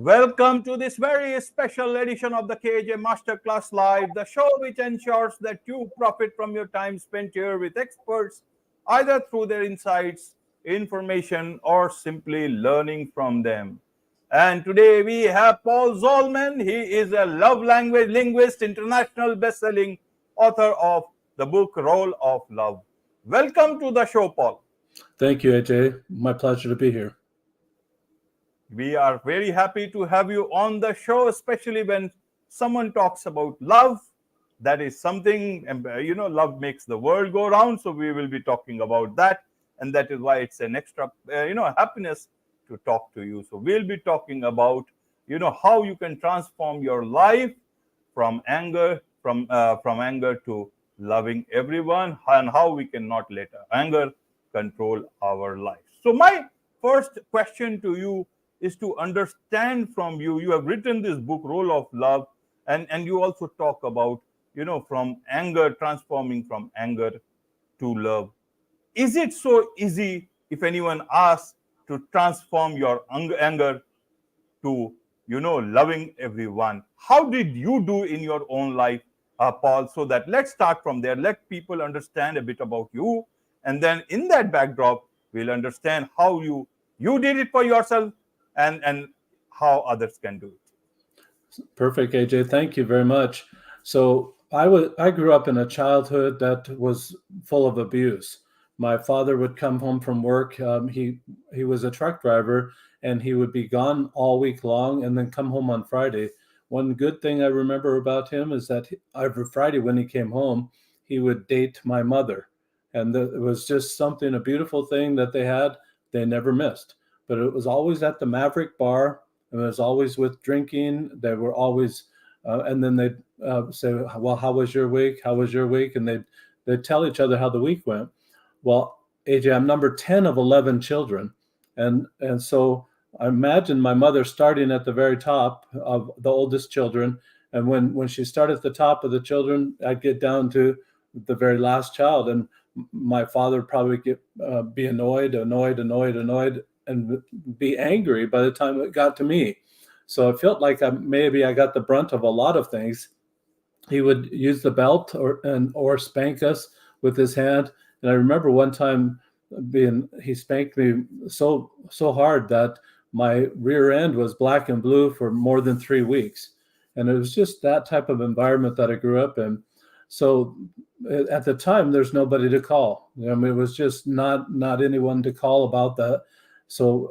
Welcome to this very special edition of the KJ Masterclass Live, the show which ensures that you profit from your time spent here with experts, either through their insights, information, or simply learning from them. And today we have Paul Zolman. He is a love language linguist, international best-selling author of the book Role of Love. Welcome to the show, Paul. Thank you, AJ. My pleasure to be here. We are very happy to have you on the show, especially when someone talks about love. That is something, love makes the world go round. So we will be talking about that. And that is why it's an extra, happiness to talk to you. So we'll be talking about, how you can transform your life from anger, from anger to loving everyone, and how we cannot let anger control our life. So my first question to you is to understand from you. You have written this book, Role of Love, and you also talk about, from anger, transforming from anger to love. Is it so easy, if anyone asks, to transform your anger to, loving everyone? How did you do in your own life, Paul? So that let's start from there. Let people understand a bit about you. And then in that backdrop, we'll understand how you did it for yourself, and how others can do it. Perfect, AJ. Thank you very much. So I grew up in a childhood that was full of abuse. My father would come home from work. He was a truck driver, and he would be gone all week long and then come home on Friday. One good thing I remember about him is that every Friday when he came home, he would date my mother. And it was just a beautiful thing that they never missed. But it was always at the Maverick Bar, and it was always with drinking. They were always, and then they'd say, well, how was your week? How was your week? And they'd tell each other how the week went. Well, AJ, I'm number 10 of 11 children. And so I imagine my mother starting at the very top of the oldest children. And when she started at the top of the children, I'd get down to the very last child. And my father would probably be annoyed, and be angry by the time it got to me. So it felt like maybe I got the brunt of a lot of things. He would use the belt or spank us with his hand. And I remember one time he spanked me so hard that my rear end was black and blue for more than 3 weeks. And it was just that type of environment that I grew up in. So at the time, there's nobody to call. It was just not anyone to call about that. So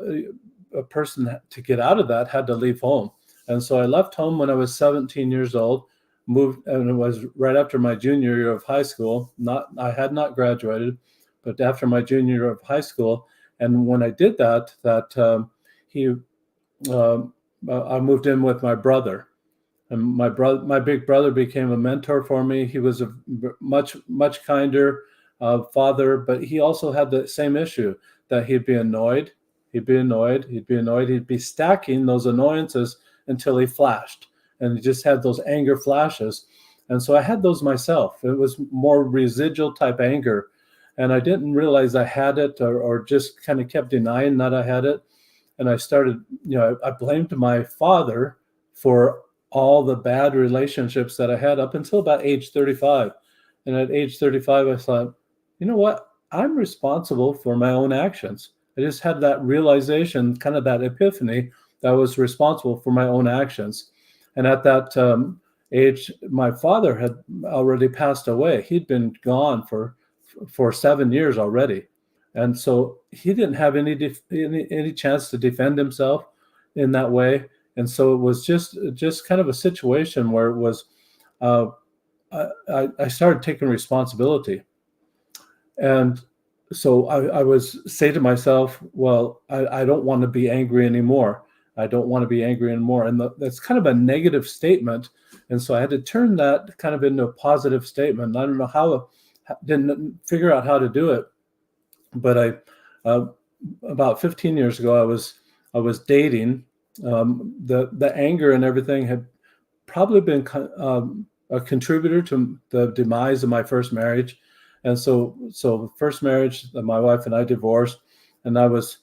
a person to get out of that had to leave home. And so I left home when I was 17 years old, moved, and it was right after my junior year of high school. I had not graduated, but after my junior year of high school. And when I did that, I moved in with my brother. And my big brother became a mentor for me. He was a much kinder father, but he also had the same issue that he'd be annoyed. He'd be stacking those annoyances until he flashed, and he just had those anger flashes. And so I had those myself. It was more residual type anger, and I didn't realize I had it, or just kind of kept denying that I had it. And I started, I blamed my father for all the bad relationships that I had up until about age 35. And at age 35, I thought, you know what? I'm responsible for my own actions. I just had that realization, kind of that epiphany, that I was responsible for my own actions. And at that age, my father had already passed away. He'd been gone for 7 years already. And so he didn't have any chance to defend himself in that way. And so it was just kind of a situation where it was, I started taking responsibility. And so I was say to myself, well, I don't want to be angry anymore. And that's kind of a negative statement. And so I had to turn that kind of into a positive statement. I don't know didn't figure out how to do it. But about 15 years ago, I was dating. The anger and everything had probably been a contributor to the demise of my first marriage. And so first marriage, my wife and I divorced, and I was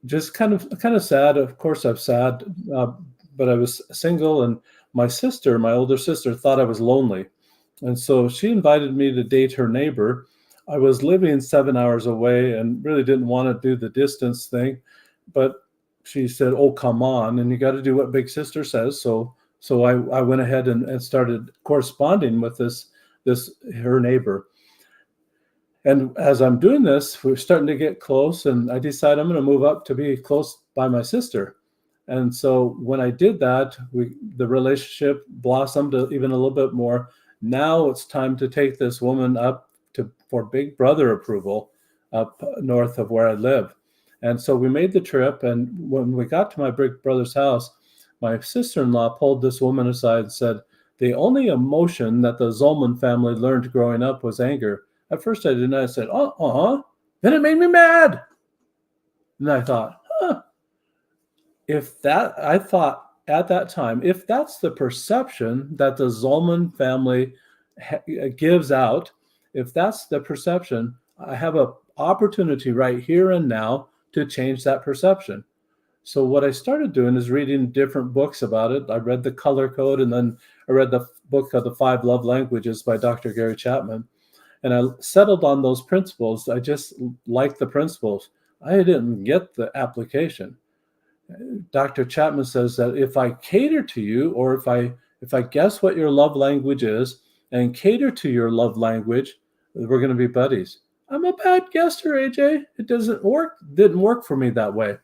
just kind of sad. Of course, I'm sad, but I was single, and my sister, my older sister, thought I was lonely, and so she invited me to date her neighbor. I was living 7 hours away and really didn't want to do the distance thing, but she said, "Oh, come on, and you got to do what big sister says." So I went ahead and started corresponding with this her neighbor. And as I'm doing this, we're starting to get close, and I decide I'm going to move up to be close by my sister. And so when I did that, the relationship blossomed even a little bit more. Now it's time to take this woman up for Big Brother approval up north of where I live. And so we made the trip, and when we got to my Big Brother's house, my sister-in-law pulled this woman aside and said, the only emotion that the Zolman family learned growing up was anger. At first I didn't. I said, then it made me mad. And I thought, I thought at that time, if that's the perception that the Zolman family gives out, if that's the perception, I have an opportunity right here and now to change that perception. So what I started doing is reading different books about it. I read The Color Code, and then I read the book of The 5 Love Languages by Dr. Gary Chapman. And I settled on those principles. I just liked the principles. I didn't get the application. Dr. Chapman says that if I cater to you, or if I guess what your love language is and cater to your love language, we're going to be buddies. I'm a bad guesser, AJ. It didn't work for me that way.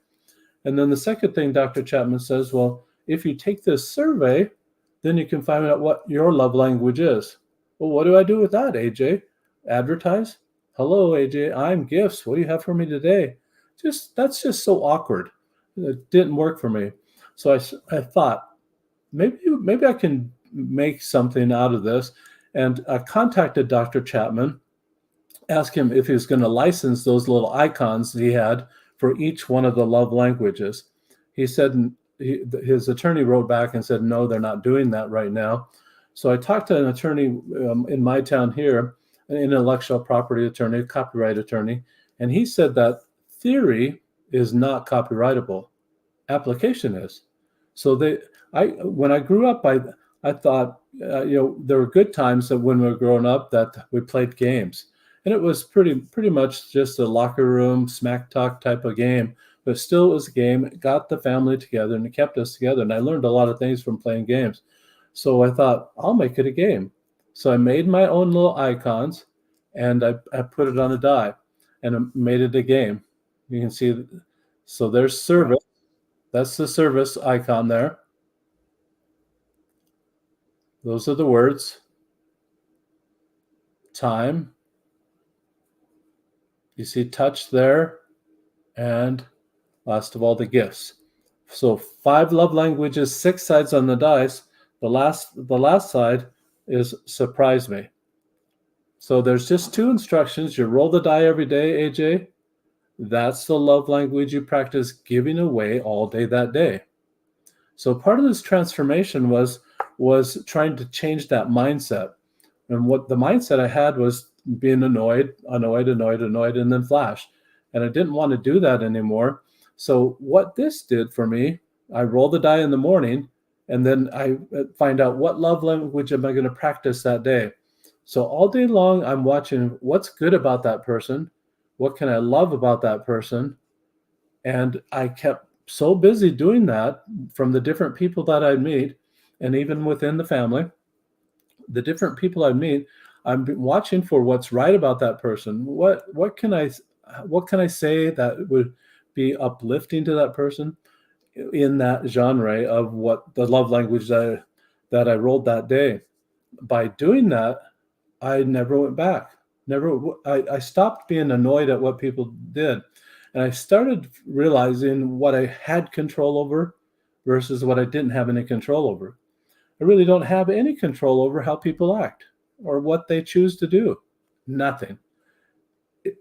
And then the second thing Dr. Chapman says, well, if you take this survey, then you can find out what your love language is. Well, what do I do with that, AJ? Advertise? Hello, AJ, I'm gifts. What do you have for me today? That's just so awkward. It didn't work for me. So I thought, maybe I can make something out of this. And I contacted Dr. Chapman, asked him if he was going to license those little icons he had for each one of the love languages. He said, his attorney wrote back and said, no, they're not doing that right now. So I talked to an attorney in my town here, an intellectual property attorney, a copyright attorney, and he said that theory is not copyrightable. Application is. So when I grew up, I thought, there were good times that when we were growing up that we played games. And it was pretty much just a locker room smack talk type of game, but still it was a game. It got the family together and it kept us together. And I learned a lot of things from playing games. So I thought, I'll make it a game. So I made my own little icons, and I put it on a die, and I made it a game. You can see, so there's service. That's the service icon there. Those are the words. Time. You see touch there, and last of all, the gifts. So 5 love languages, 6 sides on the dice. The last side is surprise me. So there's just 2 instructions. You roll the die every day, AJ. That's the love language you practice giving away all day that day. So part of this transformation was trying to change that mindset. And what the mindset I had was being annoyed, and then flash. And I didn't want to do that anymore. So what this did for me, I roll the die in the morning, and then I find out what love language am I going to practice that day. So all day long, I'm watching what's good about that person. What can I love about that person? And I kept so busy doing that from the different people that I meet, and even within the family, the different people I meet, I'm watching for what's right about that person. What can I say that would be uplifting to that person in that genre of what the love language that I rolled that day. By doing that, I never went back. I stopped being annoyed at what people did. And I started realizing what I had control over versus what I didn't have any control over. I really don't have any control over how people act or what they choose to do. Nothing.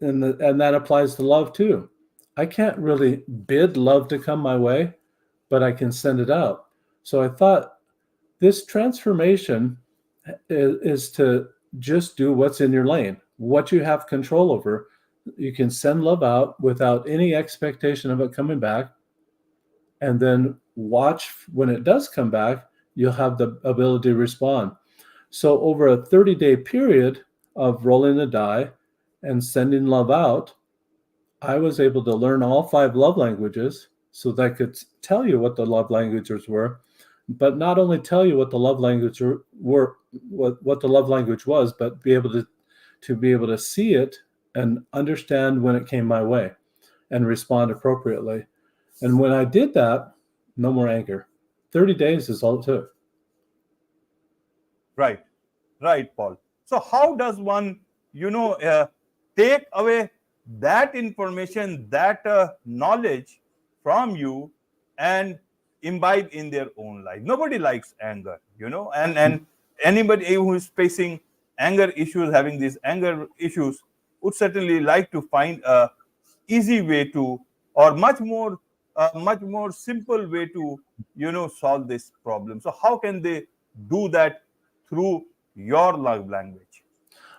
And that applies to love too. I can't really bid love to come my way, but I can send it out. So I thought this transformation is to just do what's in your lane, what you have control over. You can send love out without any expectation of it coming back, and then watch when it does come back, you'll have the ability to respond. So over a 30-day period of rolling the die and sending love out, I was able to learn all 5 love languages so that I could tell you what the love languages were, but not only tell you what the love language were, what the love language was, but be able to see it and understand when it came my way and respond appropriately. And when I did that, no more anger. 30 days is all it took. Right, right, Paul. So how does one, take away that information, that knowledge from you and imbibe in their own life? Nobody likes anger, and anybody who is facing anger issues, having these anger issues, would certainly like to find a easy way to, or much more simple way to, solve this problem. So how can they do that through your love language?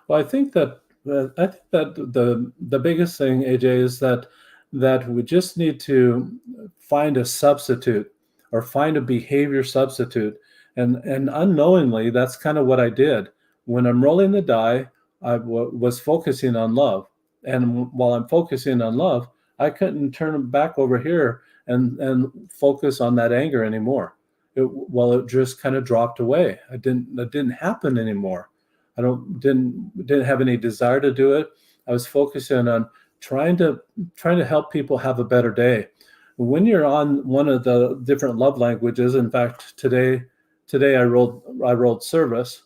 Well, I think that the biggest thing, AJ, is that we just need to find a substitute or find a behavior substitute, and unknowingly, that's kind of what I did. When I'm rolling the die, was focusing on love, and while I'm focusing on love, I couldn't turn it back over here and focus on that anger anymore. It just kind of dropped away. It didn't happen anymore. I didn't have any desire to do it. I was focusing on trying to help people have a better day. When you're on one of the different love languages, in fact, today I rolled service.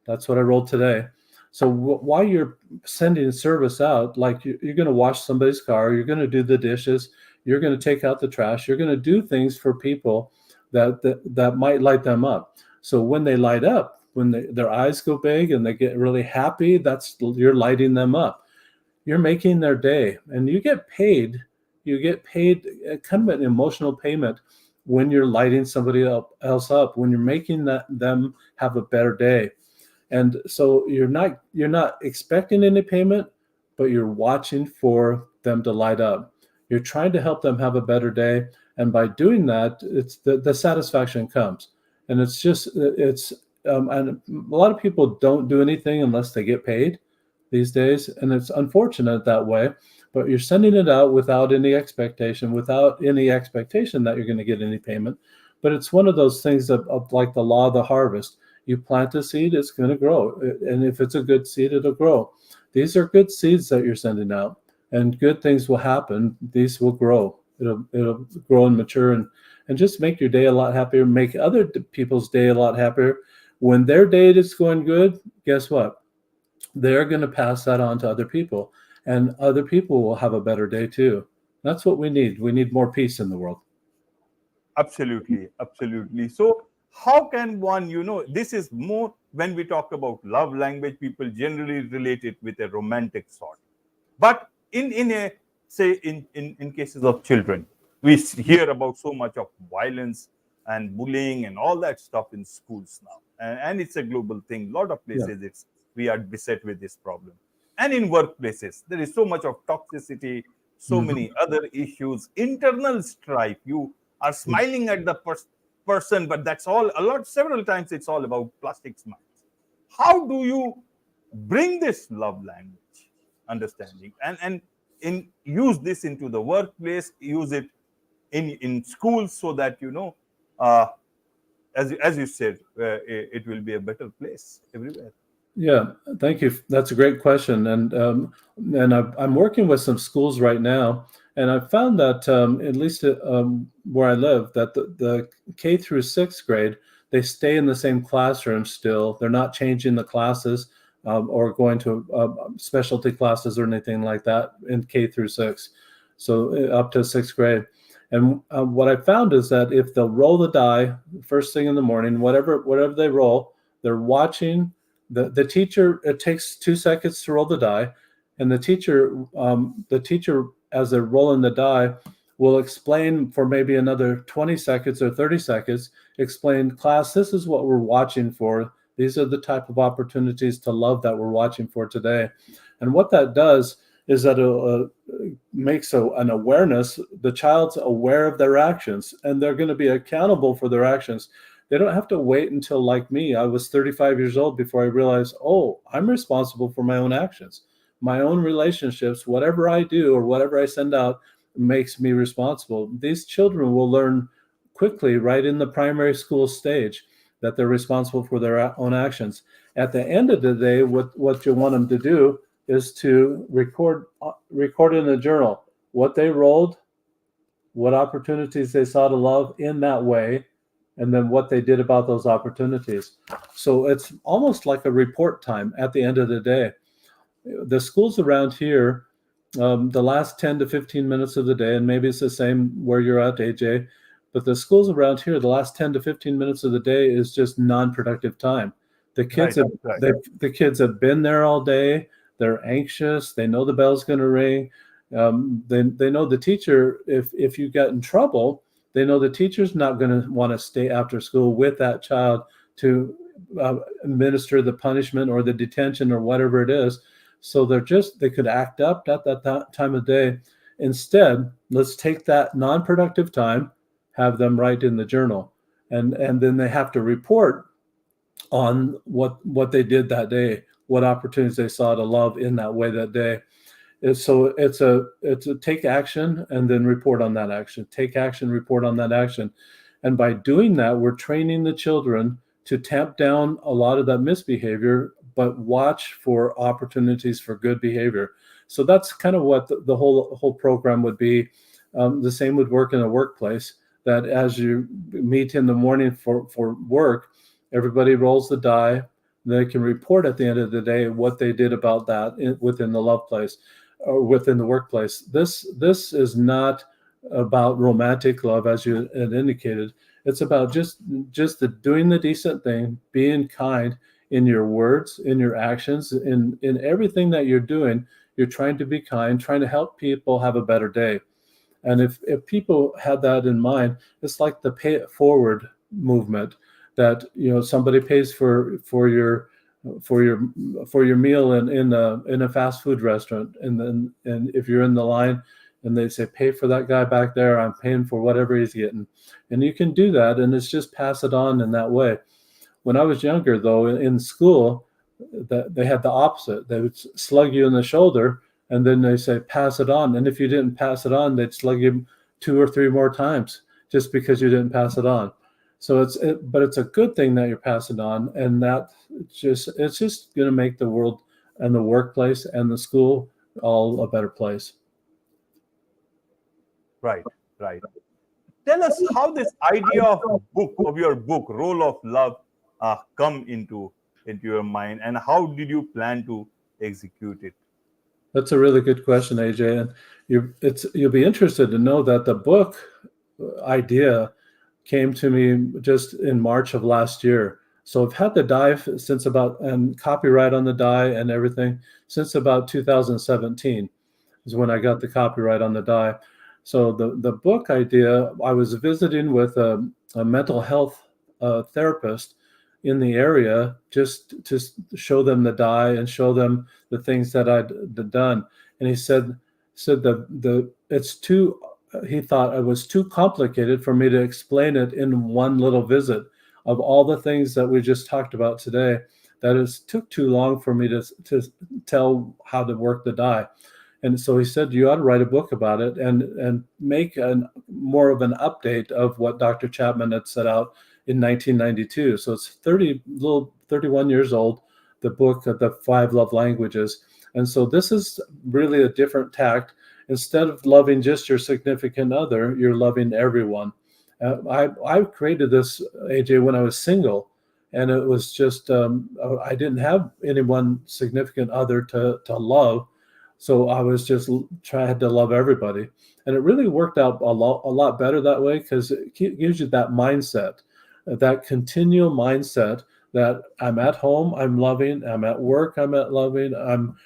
That's what I rolled today. So while you're sending service out, like you're going to wash somebody's car, you're going to do the dishes, you're going to take out the trash, you're going to do things for people that might light them up. So when they light up, when their eyes go big and they get really happy, you're lighting them up. You're making their day, and you get paid. You get paid kind of an emotional payment when you're lighting somebody else up, when you're making them have a better day. And so you're not expecting any payment, but you're watching for them to light up. You're trying to help them have a better day, and by doing that, it's the satisfaction comes. And and a lot of people don't do anything unless they get paid these days, and it's unfortunate that way. But you're sending it out without any expectation that you're going to get any payment. But it's one of those things of like the law of the harvest. You plant a seed, it's going to grow. And if it's a good seed, it'll grow. These are good seeds that you're sending out, and good things will happen. These will grow. It'll grow and mature and just make your day a lot happier, make other people's day a lot happier. When their day is going good, guess what? They're going to pass that on to other people, and other people will have a better day too. That's what we need. We need more peace in the world. Absolutely, absolutely. So how can one, this is more when we talk about love language, people generally relate it with a romantic sort. But in a say in cases of children, we hear about so much of violence and bullying and all that stuff in schools now, and it's a global thing. A lot of places, we are beset with this problem, and in workplaces there is so much of toxicity, so many other issues, internal strife. You are smiling at the person, but that's all. Several times, it's all about plastic smiles. How do you bring this love language understanding and use this into the workplace, use it in schools, so that uh, as you said, it will be a better place everywhere? Yeah, thank you. That's a great question, and I'm working with some schools right now, and I've found that at least where I live, that the K through sixth grade, they stay in the same classroom still. They're not changing the classes or going to specialty classes or anything like that in K through six, so up to sixth grade. And what I found is that if they'll roll the die first thing in the morning, whatever they roll, they're watching. The teacher, it takes 2 seconds to roll the die, and the teacher as they're rolling the die will explain for maybe another 20 seconds or 30 seconds, explain, class, this is what we're watching for. These are the type of opportunities to love that we're watching for today. And what that does, is that it makes an awareness. The child's aware of their actions, and they're going to be accountable for their actions. They don't have to wait until, like me, I was 35 years old before I realized, oh, I'm responsible for my own actions, my own relationships. Whatever I do or whatever I send out makes me responsible. These children will learn quickly, right in the primary school stage, that they're responsible for their own actions. At the end of the day, what you want them to do is to record in a journal what they rolled, what opportunities they saw to love in that way, and then what they did about those opportunities. So it's almost like a report time at the end of the day. The schools around here, the last 10 to 15 minutes of the day, and maybe it's the same where you're at, AJ, but the schools around here, the last 10 to 15 minutes of the day is just non-productive time. The kids Right, have right. the kids have been there all day. They're anxious. They know the bell's going to ring. They know the teacher. If you get in trouble, they know the teacher's not going to want to stay after school with that child to administer the punishment or the detention or whatever it is. So they could act up at that time of day. Instead, let's take that non-productive time, have them write in the journal, and then they have to report on what they did that day, what opportunities they saw to love in that way that day. So it's a take action and then report on that action. Take action, report on that action. And by doing that, we're training the children to tamp down a lot of that misbehavior, but watch for opportunities for good behavior. So that's kind of what the whole program would be. The same would work in a workplace, that as you meet in the morning for work, everybody rolls the die. They can report at the end of the day what they did about that within the love place or within the workplace. This is not about romantic love, as you had indicated. It's about just doing the decent thing, being kind in your words, in your actions, in everything that you're doing. You're trying to be kind, trying to help people have a better day. And if people had that in mind, it's like the pay it forward movement, that somebody pays for your meal in a fast food restaurant, and if you're in the line and they say, pay for that guy back there, I'm paying for whatever he's getting. And you can do that, and it's just pass it on in that way. When I was younger, though, in school, they had the opposite. They would slug you in the shoulder, and then they say, pass it on. And if you didn't pass it on, they'd slug you 2 or 3 more times just because you didn't pass it on. So but it's a good thing that you're passing on, and that it's just going to make the world and the workplace and the school all a better place. Right, right. Tell us how this idea of your book, Role of Love, come into your mind, and how did you plan to execute it? That's a really good question, AJ, and you'll be interested to know that the book idea came to me just in March of last year. So I've had the die since and copyright on the die and everything since about 2017 is when I got the copyright on the die. So the book idea, I was visiting with a mental health therapist in the area just to show them the die and show them the things that I'd done. And he said he thought it was too complicated for me to explain it in one little visit. Of all the things that we just talked about today, that it took too long for me to tell how to work the die. And so he said, you ought to write a book about it and make more of an update of what Dr. Chapman had set out in 1992. So it's 31 years old, the book, The 5 Love Languages. And so this is really a different tact. Instead of loving just your significant other, you're loving everyone. I created this, AJ, when I was single, and it was just I didn't have anyone significant other to love, so I was just trying to love everybody, and it really worked out a lot better that way, because it gives you that mindset, that continual mindset that I'm at home, I'm loving, I'm at work, I'm at loving, I'm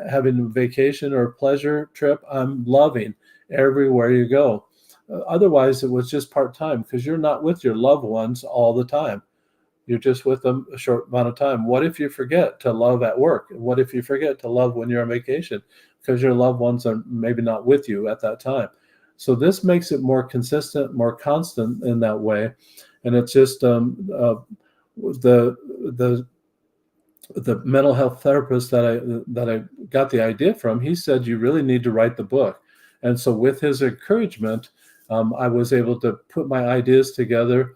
having a vacation or a pleasure trip, I'm loving everywhere you go. Otherwise, it was just part-time, because you're not with your loved ones all the time. You're just with them a short amount of time. What if you forget to love at work? What if you forget to love when you're on vacation because your loved ones are maybe not with you at that time? So this makes it more consistent, more constant in that way. And it's just the the the mental health therapist that I got the idea from. He said you really need to write the book, and so with his encouragement, I was able to put my ideas together.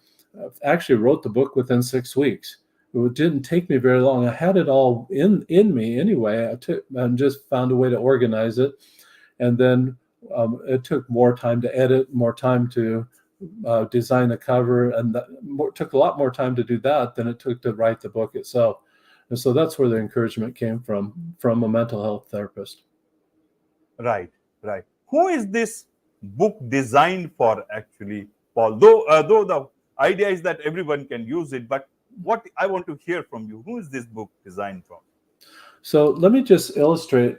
Actually, wrote the book within 6 weeks. It didn't take me very long. I had it all in me anyway. I took and just found a way to organize it, and then it took more time to edit, more time to design the cover, and took a lot more time to do that than it took to write the book itself. And so that's where the encouragement came from a mental health therapist. Right, right. Who is this book designed for, actually, Paul? Though the idea is that everyone can use it, but what I want to hear from you, who is this book designed for? So let me just illustrate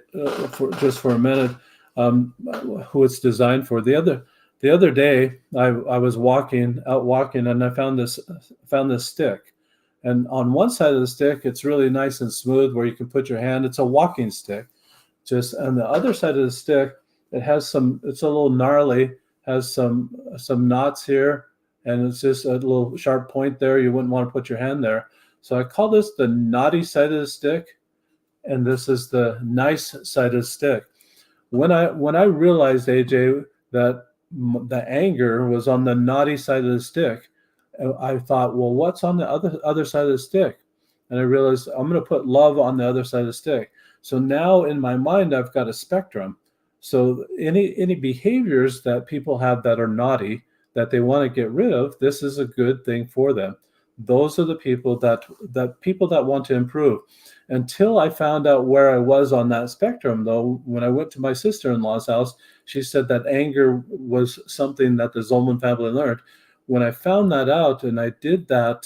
for a minute who it's designed for. The other day, I was out walking, and I found this stick. And on one side of the stick, it's really nice and smooth where you can put your hand. It's a walking stick. Just on the other side of the stick, it's a little gnarly, has some knots here, and it's just a little sharp point there. You wouldn't want to put your hand there. So I call this the naughty side of the stick, and this is the nice side of the stick. When I realized, AJ, that the anger was on the naughty side of the stick, I thought, well, what's on the other side of the stick? And I realized I'm going to put love on the other side of the stick. So now in my mind, I've got a spectrum. So any behaviors that people have that are naughty, that they want to get rid of, this is a good thing for them. Those are the people that want to improve. Until I found out where I was on that spectrum, though, when I went to my sister-in-law's house, she said that anger was something that the Zolman family learned. When I found that out and I did that,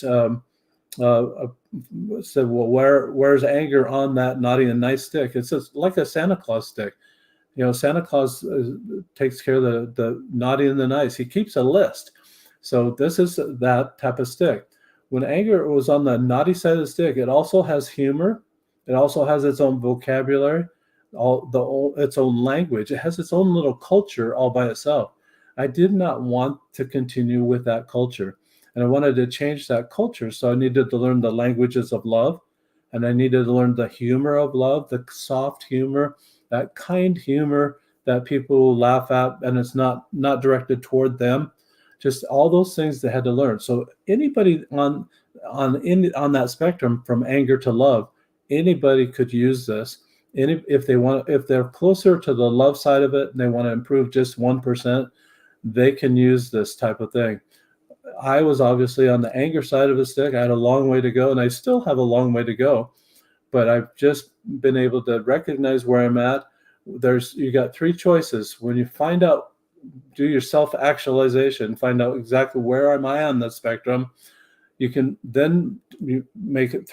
said, well, where's anger on that naughty and nice stick? It's just like a Santa Claus stick. Santa Claus takes care of the naughty and the nice. He keeps a list. So this is that type of stick. When anger was on the naughty side of the stick, it also has humor. It also has its own vocabulary, its own language. It has its own little culture all by itself. I did not want to continue with that culture, and I wanted to change that culture. So I needed to learn the languages of love, and I needed to learn the humor of love, the soft humor, that kind humor that people laugh at, and it's not directed toward them. Just all those things they had to learn. So anybody on that spectrum from anger to love, anybody could use this. If they're closer to the love side of it and they want to improve just 1%, they can use this type of thing. I was obviously on the anger side of the stick. I had a long way to go, and I still have a long way to go, but I've just been able to recognize where I'm at. You got 3 choices. When you find out, do your self-actualization, find out exactly where am I on the spectrum, you can then make it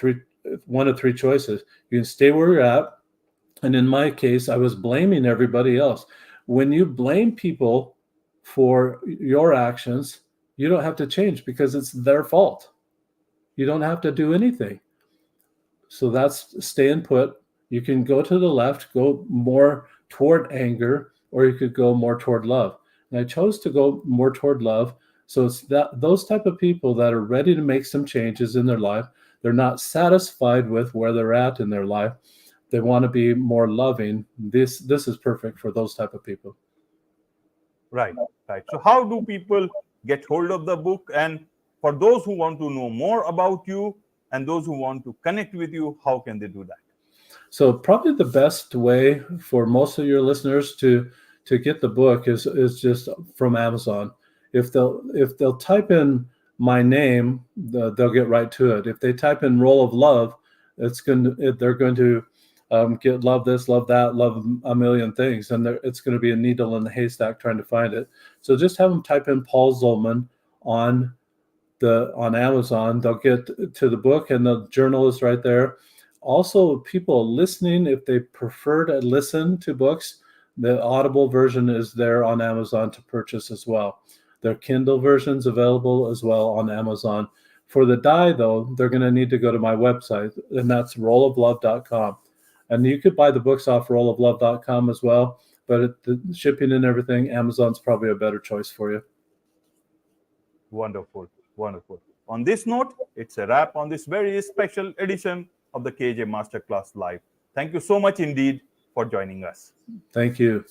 one of 3 choices. You can stay where you're at, and in my case, I was blaming everybody else. When you blame people for your actions, you don't have to change because it's their fault. You don't have to do anything. So that's staying put. You can go to the left, go more toward anger, or you could go more toward love. And I chose to go more toward love. So it's those type of people that are ready to make some changes in their life. They're not satisfied with where they're at in their life. They want to be more loving. This is perfect for those type of people. Right, right. So how do people get hold of the book? And for those who want to know more about you and those who want to connect with you, how can they do that? So probably the best way for most of your listeners to get the book is just from Amazon. If they'll type in my name, they'll get right to it. If they type in Roll of Love, they're going to get love this, love that, love a million things, and it's going to be a needle in the haystack trying to find it. So just have them type in Paul Zolman on Amazon. They'll get to the book, and the journal is right there. Also, people listening, if they prefer to listen to books, the Audible version is there on Amazon to purchase as well. There are Kindle versions available as well on Amazon For the dye, though, they're going to need to go to my website, and that's rolloflove.com. And you could buy the books off rolloflove.com as well, but the shipping and everything, Amazon's probably a better choice for you. Wonderful, wonderful. On this note, it's a wrap on this very special edition of the KJ Masterclass Live. Thank you so much indeed for joining us. Thank you.